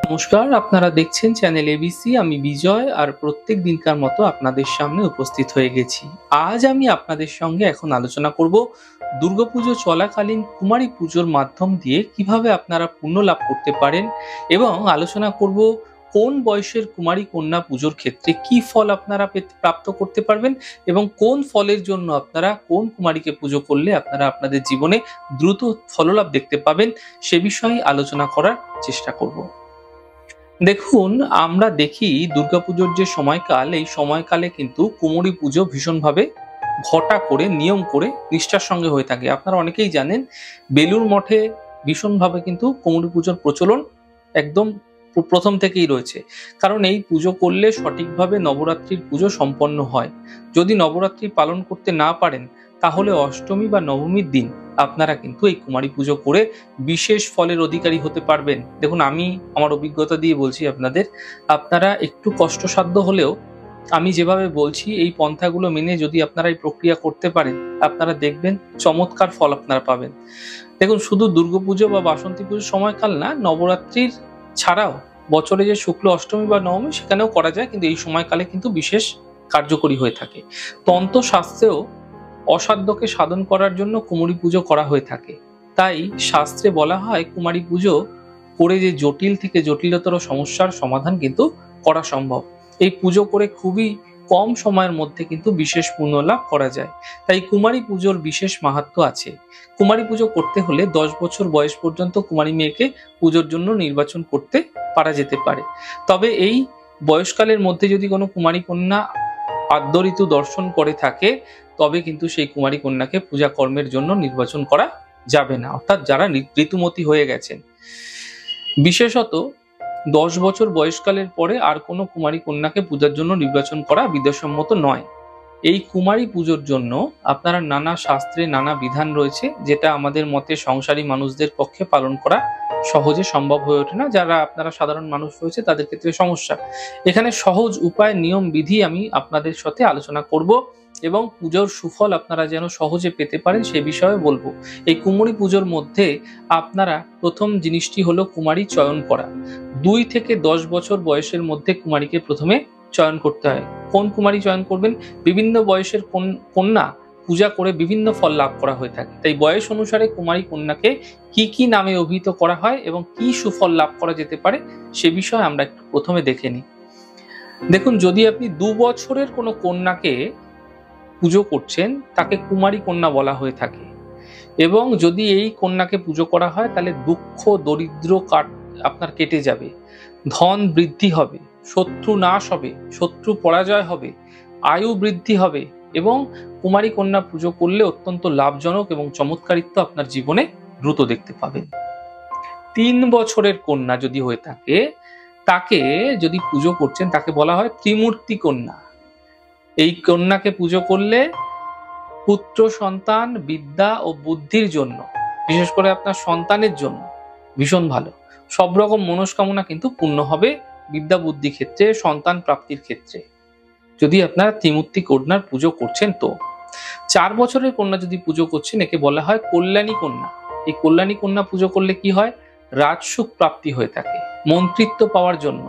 নমস্কার, আপনারা দেখছেন চ্যানেল এবিসি। আমি বিজয়, আর প্রত্যেক দিনকার মতো আপনাদের সামনে উপস্থিত হয়ে গেছি। আজ আমি আপনাদের সঙ্গে এখন আলোচনা করব দুর্গাপুজো চলাকালীন কুমারী পুজোর মাধ্যম দিয়ে কিভাবে আপনারা পুণ্য লাভ করতে পারেন, এবং আলোচনা করব কোন বয়সের কুমারী কন্যা পুজোর ক্ষেত্রে কি ফল আপনারা প্রাপ্ত করতে পারবেন, এবং কোন ফলের জন্য আপনারা কোন কুমারীকে পুজো করলে আপনারা আপনাদের জীবনে দ্রুত ফললাভ দেখতে পাবেন, সে বিষয়ে আলোচনা করার চেষ্টা করব। দেখুন, আমরা দেখি দুর্গাপুজোর যে সময়কাল, এই সময়কালে কিন্তু কুমারী পুজো ভীষণভাবে ঘটা করে, নিয়ম করে, নিষ্ঠার সঙ্গে হয়ে থাকে। আপনারা অনেকেই জানেন, বেলুড় মঠে ভীষণভাবে কিন্তু কুমারী পুজোর প্রচলন একদম প্রথম থেকেই রয়েছে। কারণ এই পুজো করলে সঠিকভাবে নবরাত্রির পুজো সম্পন্ন হয়। যদি নবরাত্রি পালন করতে না পারেন, তাহলে অষ্টমী বা নবমীর দিন আপনারা কিন্তু এই কুমারী পুজো করে বিশেষ ফলের অধিকারী হতে পারবেন। দেখুন, আমি আমার অভিজ্ঞতা দিয়ে বলছি আপনাদের, আপনারা একটু কষ্টসাধ্য হলেও আমি যেভাবে বলছি এই পন্থাগুলো মেনে যদি আপনারা এই প্রক্রিয়া করতে পারেন, আপনারা দেখবেন চমৎকার ফল আপনারা পাবেন। দেখুন, শুধু দুর্গাপুজো বা বাসন্তী পুজোর সময়কাল না, নবরাত্রির ছাড়াও বছরে যে শুক্ল অষ্টমী বা নবমী সেখানেও করা যায়, কিন্তু এই সময়কালে কিন্তু বিশেষ কার্যকরী হয়ে থাকে। তন্ত্র শাস্ত্রেও অসাধ্যকে সাধন করার জন্য কুমারী পুজো করা হয়ে থাকে। তাই শাস্ত্রে বলা হয়, কুমারী পুজো করে যে জটিল থেকে জটিলতর সমস্যার সমাধান কিন্তু করা সম্ভব। এই পুজো করে খুবই কম সময়ের মধ্যে কিন্তু বিশেষ পুণ্য লাভ করা যায়। তাই কুমারী পুজোর বিশেষ মাহাত্ম্য আছে। কুমারী পুজো করতে হলে 10 বছর বয়স পর্যন্ত কুমারী মেয়েকে পুজোর জন্য নির্বাচন করতে পারা যেতে পারে। তবে এই বয়সকালের মধ্যে যদি কোনো কুমারী কন্যা আদ্য ঋতু দর্শন করে থাকে, তবে কিন্তু সেই কুমারী কন্যাকে পূজা কর্মের জন্য নির্বাচন করা যাবে না, অর্থাৎ যারা ঋতুমতী হয়ে গেছেন। বিশেষত 10 বছর বয়সকালের পরে আর কোনো কুমারী কন্যাকে পূজার জন্য নির্বাচন করা বিদ্যাসম্মত নয়। এই কুমারী পুজোর জন্য আপনারা নানা শাস্ত্রে নানা বিধান রয়েছে, যেটা আমাদের মতে সংসারী মানুষদের পক্ষে পালন করা সহজে সম্ভব হয়ে ওঠে না। যারা আপনারা সাধারণ মানুষ রয়েছে তাদের ক্ষেত্রে সমস্যা। এখানে সহজ উপায়, নিয়ম বিধি আমি আপনাদের সাথে আলোচনা করব, এবং পুজোর সুফল আপনারা যেন সহজে পেতে পারেন সে বিষয়ে বলবো। এই কুমারী পুজোর মধ্যে আপনারা প্রথম জিনিসটি হলো কুমারী চয়ন করা। 2 থেকে 10 বছর বয়সের মধ্যে কুমারীকে প্রথমে চয়ন করতে হয়। কোন কুমারী চয়ন করবেন? বিভিন্ন বয়সের কন্যা পূজা করে বিভিন্ন ফল লাভ করা হয়ে থাকে। তাই বয়স অনুসারে কুমারী কন্যাকে কি কি নামে অভিহিত করা হয় এবং কি সুফল লাভ করা যেতে পারে সে বিষয়ে আমরা একটু প্রথমে দেখে নিই। দেখুন, যদি আপনি 2 বছরের কোনো কন্যাকে পুজো করছেন, তাকে কুমারী কন্যা বলা হয়ে থাকে। এবং যদি এই কন্যাকে পুজো করা হয়, তাহলে দুঃখ দরিদ্র আপনার কেটে যাবে, ধন বৃদ্ধি হবে, শত্রু নাশ হবে, শত্রু পরাজয় হবে, আয়ু বৃদ্ধি হবে, এবং কুমারী কন্যা পুজো করলে অত্যন্ত লাভজনক এবং চমৎকারিত্ব আপনার জীবনে দ্রুত দেখতে পাবেন। 3 বছরের কন্যা যদি হয়ে থাকে, তাকে যদি পুজো করছেন, তাকে বলা হয় ত্রিমূর্তি কন্যা। এই কন্যাকে পুজো করলে পুত্র সন্তান, বিদ্যা ও বুদ্ধির জন্য, বিশেষ করে আপনার সন্তানের জন্য ভীষণ ভালো। সব রকম মনস্কামনা কিন্তু পূর্ণ হবে বিদ্যা বুদ্ধি ক্ষেত্রে, সন্তান প্রাপ্তির ক্ষেত্রে, যদি আপনারা ত্রিমূর্তি কন্যার পুজো করছেন। তো 4 বছরের কন্যা যদি পুজো করছেন, একে বলা হয় কল্যাণী কন্যা। এই কল্যাণী কন্যা পুজো করলে কি হয়? রাজসুখ প্রাপ্তি হয়ে থাকে, মন্ত্রিত্ব পাওয়ার জন্য।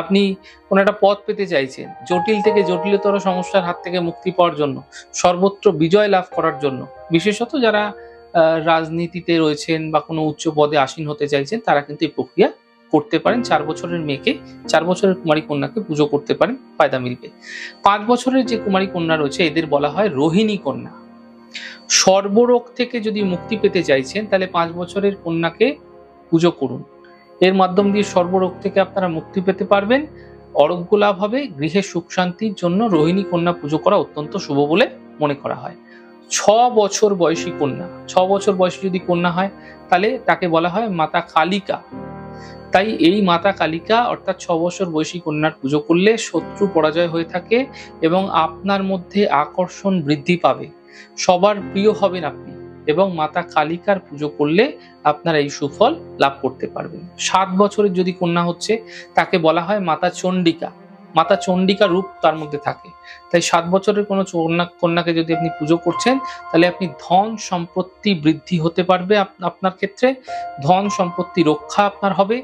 আপনি কোন একটা পদ পেতে চাইছেন, জটিল থেকে জটিলতর সমস্যার হাত থেকে মুক্তি পাওয়ার জন্য, সর্বত্র বিজয় লাভ করার জন্য, বিশেষত যারা রাজনীতিতে রয়েছেন বা কোনো উচ্চ পদে আসীন হতে চাইছেন, তারা কিন্তু এই প্রক্রিয়া করতে পারেন। 4 বছরের মেয়েকে, 4 বছরের কুমারী কন্যাকে পুজো করতে পারেন, ফায়দা মিলবে। 5 বছরের যে কুমারী কন্যা রয়েছে, এদের বলা হয় রোহিণী কন্যা। সর্বরোগ থেকে যদি মুক্তি পেতে চাইছেন, তাহলে 5 বছরের কন্যাকে পুজো করুন। এর মাধ্যম দিয়ে সর্বরোগ থেকে আপনারা মুক্তি পেতে পারবেন, আরোগ্য লাভ হবে, গৃহে সুখ শান্তির জন্য রোহিণী কন্যা পুজো করা অত্যন্ত শুভ বলে মনে করা হয়। 6 বছর বয়সী কন্যা, 6 বছর বয়সী যদি কন্যা হয়, তাহলে তাকে বলা হয় মাতা কালিকা। তাই এই মাতা কালিকা অর্থাৎ 6 বছর বয়সী কন্যার পুজো করলে শত্রু পরাজয় হয়ে থাকে, এবং আপনার মধ্যে আকর্ষণ বৃদ্ধি পাবে, সবার প্রিয় হবেন আপনি, এবং মাতা কালিকার পুজো করলে আপনারা এই সুফল লাভ করতে পারবেন। 7 বছরের যদি কন্যা হচ্ছে, তাকে বলা হয় মাতা চণ্ডিকা। মাতা চণ্ডিকা রূপ তার মধ্যে থাকে। তাই 7 বছরের কোনো কন্যাকে যদি আপনি পুজো করছেন, তাহলে আপনি ধন সম্পত্তি বৃদ্ধি হতে পারবে আপনার ক্ষেত্রে, ধন সম্পত্তি রক্ষা আপনার হবে,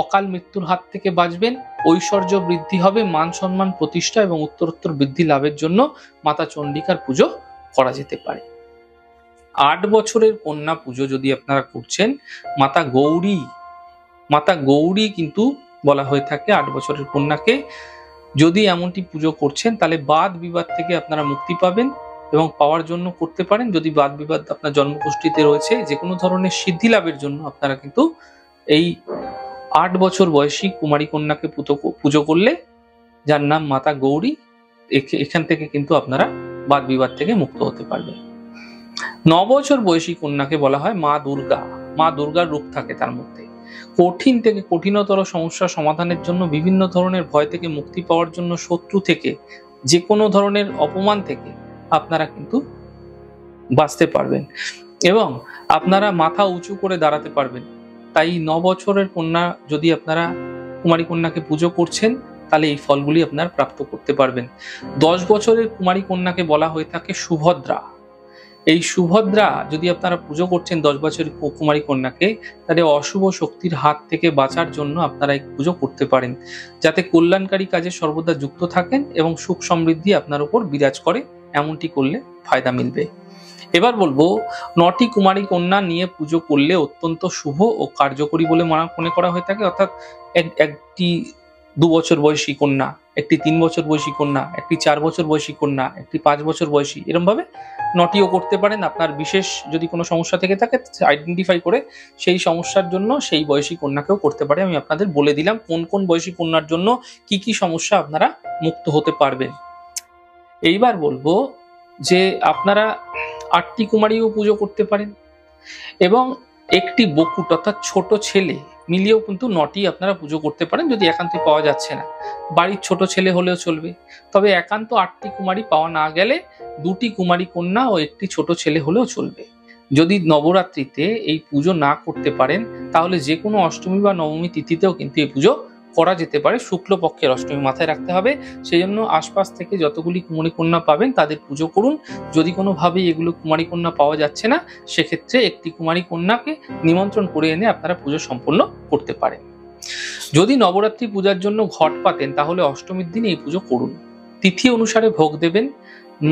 অকাল মৃত্যুর হাত থেকে বাঁচবেন, ঐশ্বর্য বৃদ্ধি হবে, মান সম্মান প্রতিষ্ঠা এবং উত্তরোত্তর বৃদ্ধি লাভের জন্য মাতা চণ্ডিকার পুজো করা যেতে পারে। 8 বছরের কন্যা পুজো যদি আপনারা করছেন, মাতা গৌরী কিন্তু বলা হয়ে থাকে 8 বছরের কন্যাকে। যদি এমনটি পুজো করছেন তাহলে বাদ বিবাদ থেকে আপনারা মুক্তি পাবেন এবং পাওয়ার জন্য করতে পারেন। যদি বাদ বিবাদ আপনার জন্মকুষ্ঠিতে রয়েছে, যে কোনো ধরনের সিদ্ধি লাভের জন্য আপনারা কিন্তু এই 8 বছর বয়সী কুমারী কন্যাকে পুজো করলে, যার নাম মাতা গৌরী, এখান থেকে কিন্তু আপনারা বাদ বিবাদ থেকে মুক্ত হতে পারবেন। 9 বছর বয়সী কন্যাকে বলা হয় মা দুর্গা। মা দুর্গার রূপ থাকে তার মধ্যে। কঠিন থেকে কঠিনতর সমস্যা সমাধানের জন্য, বিভিন্ন ধরনের ভয় থেকে মুক্তি পাওয়ার জন্য, শত্রু থেকে, যে কোনো ধরনের অপমান থেকে আপনারা কিন্তু বাঁচতে পারবেন এবং আপনারা মাথা উঁচু করে দাঁড়াতে পারবেন। তাই 9 বছরের কন্যা যদি আপনারা কুমারী কন্যাকে পুজো করছেন তাহলে এই ফলগুলি আপনারা প্রাপ্ত করতে পারবেন। 10 বছরের কুমারী কন্যাকে বলা হয়ে থাকে সুভদ্রা। এই সুভদ্রা যদি আপনারা পুজো করছেন 10 বছরের কুমারী কন্যাকে, তাহলে অশুভ শক্তির হাত থেকে বাঁচার জন্য আপনারা এই পুজো করতে পারেন, যাতে কল্যাণকারী কাজে সর্বদা যুক্ত থাকেন এবং সুখ সমৃদ্ধি আপনার উপর বিরাজ করে। এমনটি করলে ফায়দা মিলবে। এবার বলবো, 9টি কুমারী কন্যা নিয়ে পুজো করলে অত্যন্ত শুভ ও কার্যকরী বলে মনে করা হয়ে থাকে। অর্থাৎ একটি 2 বছর বয়সী কন্যা, একটি 3 বছর বয়সী কন্যা, একটি 4 বছর বয়সী কন্যা, একটি 5 বছর বয়সী, এরকম ভাবে 9টিও করতে পারেন। আপনার বিশেষ যদি কোনো সমস্যা থেকে থাকে আইডেন্টিফাই করে সেই সমস্যার জন্য সেই বয়সী কন্যাকেও করতে পারে। আমি আপনাদের বলে দিলাম কোন কোন বয়সী কন্যার জন্য কি কি সমস্যা আপনারা মুক্ত হতে পারবেন। এইবার বলবো যে আপনারা 8টি কুমারীও পুজো করতে পারেন এবং একটি বকুট অর্থাৎ ছোট ছেলে মিলিয়েও কিন্তু 9টি আপনারা পুজো করতে পারেন, যদি একান্তই পাওয়া যাচ্ছে না। বাড়ির ছোট ছেলে হলেও চলবে, তবে একান্ত 8টি কুমারী পাওয়া না গেলে 2টি কুমারী কন্যা ও একটি ছোট ছেলে হলেও চলবে। যদি নবরাত্রিতে এই পুজো না করতে পারেন তাহলে যে কোনো অষ্টমী বা নবমী তিথিতেও কিন্তু এই পুজো করা যেতে পারে। শুক্লপক্ষের অষ্টমী মাথায় রাখতে হবে। সেই জন্য আশপাশ থেকে যতগুলি কুমারী কন্যা পাবেন তাদের পুজো করুন। যদি কোনোভাবেই এগুলো কুমারী কন্যা পাওয়া যাচ্ছে না, সেক্ষেত্রে একটি কুমারী কন্যাকে নিমন্ত্রণ করে এনে আপনারা পুজো সম্পন্ন করতে পারেন। যদি নবরাত্রি পূজার জন্য ঘট পাতেন তাহলে অষ্টমীর দিন এই পুজো করুন। তিথি অনুসারে ভোগ দেবেন,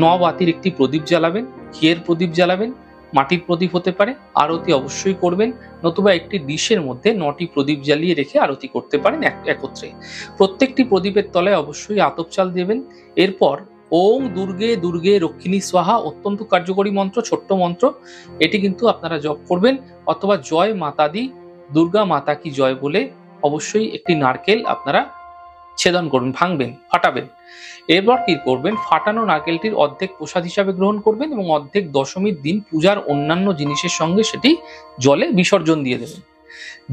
9 বাতির একটি প্রদীপ জ্বালাবেন, ঘিয়ের প্রদীপ জ্বালাবেন, মাটির প্রদীপ হতে পারে, আরতি অবশ্যই করবেন, নতুবা একটি ডিশের মধ্যে 9টি প্রদীপ জ্বালিয়ে রেখে আরতি করতে পারেন একত্রে। প্রত্যেকটি প্রদীপের তলায় অবশ্যই আতপ চাল দেবেন। এরপর ওং দুর্গে দুর্গে রক্ষিণী স্বাহা, অত্যন্ত কার্যকরী মন্ত্র, ছোট্ট মন্ত্র, এটি কিন্তু আপনারা জপ করবেন। অথবা জয় মাতা দি, দুর্গা মাতা কি জয় বলে অবশ্যই একটি নারকেল আপনারা ছেদন করবেন, ভাঙবেন, ফাটাবেন। এরপর কি করবেন, ফাটানো নারকেলটির অর্ধেক প্রসাদ হিসাবে গ্রহণ করবেন এবং অর্ধেক দশমীর দিন পূজার অন্যান্য জিনিসের সঙ্গে সেটি জলে বিসর্জন দিয়ে দেবেন।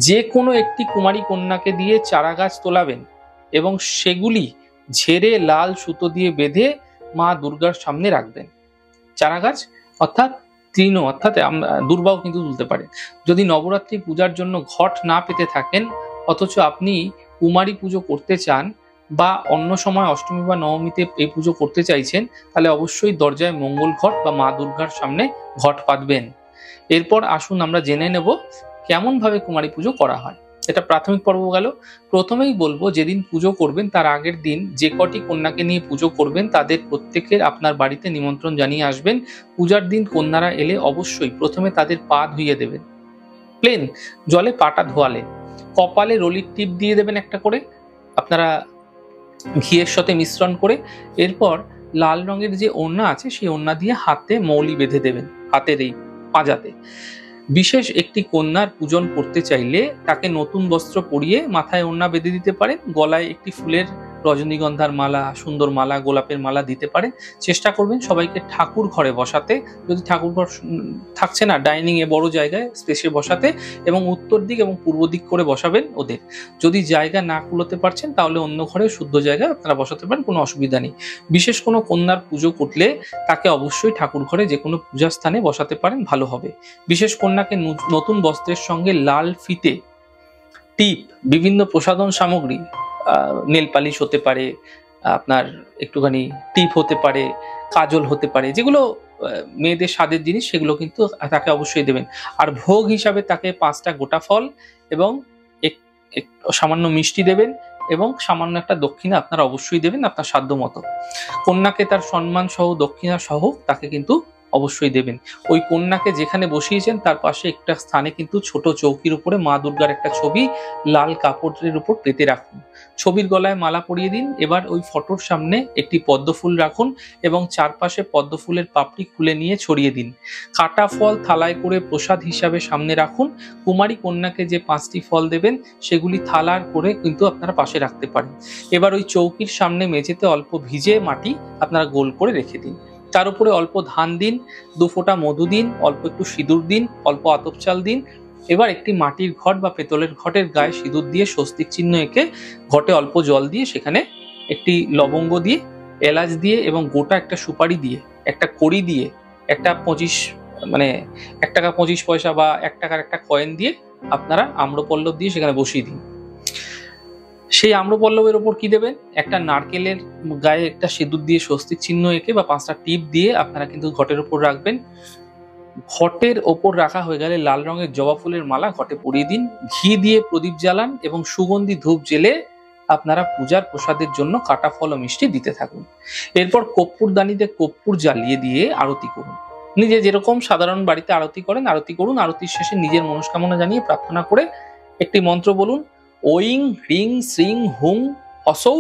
যে কোনো একটি কুমারী কন্যাকে দিয়ে চারা গাছ তোলাবেন এবং সেগুলি ঝেড়ে লাল সুতো দিয়ে বেঁধে মা দুর্গার সামনে রাখবেন। চারা গাছ অর্থাৎ তৃণ, অর্থাৎ দুর্বাও কিন্তু তুলতে পারে। যদি নবরাত্রি পূজার জন্য ঘট না পেতে থাকেন অথচ আপনি কুমারী পুজো করতে চান বা অন্য সময় অষ্টমী বা নবমীতে এই পুজো করতে চাইছেন, তাহলে অবশ্যই দরজায় মঙ্গল ঘট বা মা দুর্গার সামনে ঘট পাতবেন। এরপর আসুন আমরা জেনে নেব কেমন ভাবে কুমারী পুজো করা হয়। এটা প্রাথমিক পর্ব গেল। প্রথমেই বলবো, যেদিন পুজো করবেন তার আগের দিন যে কটি কন্যাকে নিয়ে পুজো করবেন তাদের প্রত্যেকের আপনার বাড়িতে নিমন্ত্রণ জানিয়ে আসবেন। পূজার দিন কন্যারা এলে অবশ্যই প্রথমে তাদের পা ধুইয়ে দেবেন, প্লেন জলে পাটা ধোয়ালে। কপালে রলির টিপ দিয়ে দেবেন একটা করে, আপনারা ঘিয়ের সাথে মিশ্রণ করে। এরপর লাল রঙের যে ওড়না আছে সেই ওড়না দিয়ে হাতে মৌলি বেঁধে দেবেন, হাতের এই পাঁজাতে। বিশেষ একটি কন্যার পূজন করতে চাইলে তাকে নতুন বস্ত্র পরিয়ে মাথায় ওড়না বেঁধে দিতে পারেন, গলায় একটি ফুলের রজনীগন্ধার মালা, সুন্দর মালা, গোলাপের মালা দিতে পারেন। চেষ্টা করবেন সবাইকে ঠাকুর ঘরে বসাতে, যদি ঠাকুর ঘর থাকছে না ডাইনিং এ বড় জায়গায় স্পেসে বসাতে, এবং উত্তর দিক এবং পূর্ব দিক করে বসাবেন ওদের। যদি জায়গা না কুলোতে পারছেন তাহলে অন্য ঘরে শুদ্ধ জায়গায় আপনারা বসাতে পারেন, কোনো অসুবিধা নেই। বিশেষ কোনো কন্যার পুজো করলে তাকে অবশ্যই ঠাকুর ঘরে যে কোনো পূজা স্থানে বসাতে পারেন, ভালো হবে। বিশেষ কন্যাকে নতুন বস্ত্রের সঙ্গে লাল ফিতে, টিপ, বিভিন্ন প্রসাধন সামগ্রী, নেল পালিশ হতে পারে, আপনার একটুখানি টিপ হতে পারে, কাজল হতে পারে, যেগুলো মেয়েদের স্বাদের জিনিস সেগুলো কিন্তু তাকে অবশ্যই দেবেন। আর ভোগ হিসাবে তাকে 5টা গোটা ফল এবং সামান্য মিষ্টি দেবেন এবং সামান্য একটা দক্ষিণা আপনারা অবশ্যই দেবেন আপনার সাধ্য মতো। কন্যাকে তার সম্মান সহ দক্ষিণা সহ তাকে কিন্তু অবশ্যই দেবেন। ওই কন্যাকে যেখানে বসিয়েছেন তার পাশে একটা স্থানে কিন্তু ছোট চৌকির উপরে মা দুর্গার একটা ছবি লাল কাপড়ের উপর পেতে রাখুন। ছবির গলায় মালা পরিয়ে দিন। এবার ওই ফটোর সামনে একটি পদ্ম ফুল রাখুন এবং চারপাশে পদ্ম ফুলের পাপড়ি খুলে নিয়ে ছড়িয়ে দিন। কাটা ফল থালায় করে প্রসাদ হিসাবে সামনে রাখুন। কুমারী কন্যাকে যে 5টি ফল দেবেন সেগুলি থালার করে কিন্তু আপনারা পাশে রাখতে পারেন। এবার ওই চৌকির সামনে মেঝেতে অল্প ভিজে মাটি আপনারা গোল করে রেখে দিন। তার উপরে অল্প ধান দিন, 2 ফোঁটা মধু দিন, অল্প একটু সিঁদুর দিন, অল্প আতপ চাল দিন। এবার একটি মাটির ঘট বা পেতলের ঘটের গায়ে সিঁদুর দিয়ে স্বস্তিক চিহ্ন এঁকে ঘটে অল্প জল দিয়ে সেখানে একটি লবঙ্গ দিয়ে, এলাচ দিয়ে এবং গোটা একটা সুপারি দিয়ে, একটা কড়ি দিয়ে, একটা 1 টাকা 25 পয়সা বা 1 টাকার একটা কয়েন দিয়ে আপনারা আম্রপল্লব দিয়ে সেখানে বসিয়ে দিন। সেই আম্রপল্লবের ওপর কি দেবেন? একটা নারকেলের গায়ে একটা সিঁদুর দিয়ে স্বস্তিক চিহ্ন এঁকে বা 5টা টিপ দিয়ে আপনারা কিন্তু ঘটের ওপর রাখবেন। ঘটের ওপর রাখা হয়ে গেলে লাল রঙের জবা ফুলের মালা ঘটে পরিয়ে দিন। ঘি দিয়ে প্রদীপ জ্বালান এবং সুগন্ধি ধূপ জ্বেলে আপনারা পূজার প্রসাদের জন্য কাটা ফল ও মিষ্টি দিতে থাকুন। এরপর কর্পূরদানিতে কর্পূর জ্বালিয়ে দিয়ে আরতি করুন। নিজে যেরকম সাধারণ বাড়িতে আরতি করেন আরতি করুন। আরতির শেষে নিজের মনস্কামনা জানিয়ে প্রার্থনা করে একটি মন্ত্র বলুন, ওইং হ্রিং শ্রিং হুং হসৌ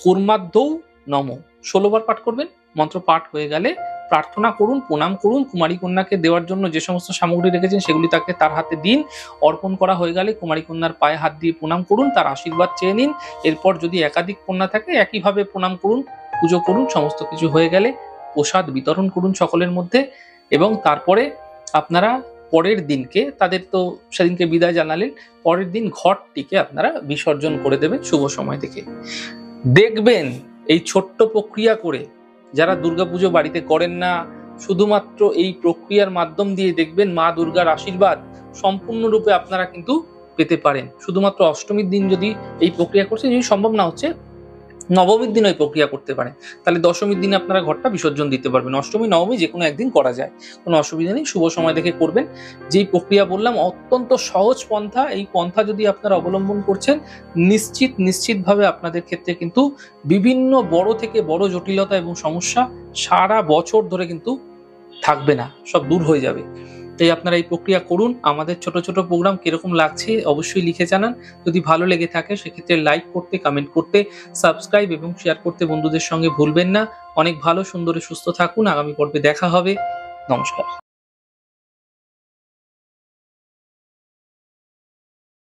কুর্মাদ্দৌ নম। 16 বার পাঠ করবেন। মন্ত্র পাঠ হয়ে গেলে প্রার্থনা করুন, প্রণাম করুন। কুমারী কন্যাকে দেওয়ার জন্য যে সমস্ত সামগ্রী রেখেছেন সেগুলি তাকে তার হাতে দিন। অর্পণ করা হয়ে গেলে কুমারী কন্যার পায়ে হাত দিয়ে প্রণাম করুন, তার আশীর্বাদ চেয়ে নিন। এরপর যদি একাধিক কন্যা থাকে একইভাবে প্রণাম করুন, পুজো করুন। সমস্ত কিছু হয়ে গেলে প্রসাদ বিতরণ করুন সকলের মধ্যে এবং তারপরে আপনারা পরের দিনকে, তাদের তো সেদিনকে বিদায় জানালেন, পরের দিন ঘটটিকে আপনারা বিসর্জন করে দেবেন শুভ সময় থেকে। দেখবেন এই ছোট্ট প্রক্রিয়া করে যারা দুর্গাপুজো বাড়িতে করেন না, শুধুমাত্র এই প্রক্রিয়ার মাধ্যম দিয়ে দেখবেন মা দুর্গার আশীর্বাদ সম্পূর্ণরূপে আপনারা কিন্তু পেতে পারেন। শুধুমাত্র অষ্টমীর দিন যদি এই প্রক্রিয়া করছেন, যদি সম্ভব না হচ্ছে নবমীর দিন ওই প্রক্রিয়া করতে পারেন, তাহলে দশমীর দিনে আপনারা ঘরটা বিসর্জন দিতে পারবেন। অষ্টমী নবমী যে কোনো একদিন করা যায়, কোনো অসুবিধা নেই। শুভ সময় দেখে করবেন। যেই প্রক্রিয়া বললাম অত্যন্ত সহজ পন্থা, এই পন্থা যদি আপনারা অবলম্বন করছেন নিশ্চিতভাবে আপনাদের ক্ষেত্রে কিন্তু বিভিন্ন বড় থেকে বড় জটিলতা এবং সমস্যা সারা বছর ধরে কিন্তু থাকবে না, সব দূর হয়ে যাবে। তাই আপনারা এই প্রক্রিয়া করুন। আমাদের ছোট ছোট প্রোগ্রাম কিরকম লাগছে অবশ্যই লিখে জানান। যদি ভালো লেগে থাকে সেক্ষেত্রে লাইক করতে, কমেন্ট করতে, সাবস্ক্রাইব এবং শেয়ার করতে বন্ধুদের সঙ্গে ভুলবেন না। অনেক ভালো, সুন্দর, সুস্থ থাকুন। আগামী পর্বে দেখা হবে। নমস্কার।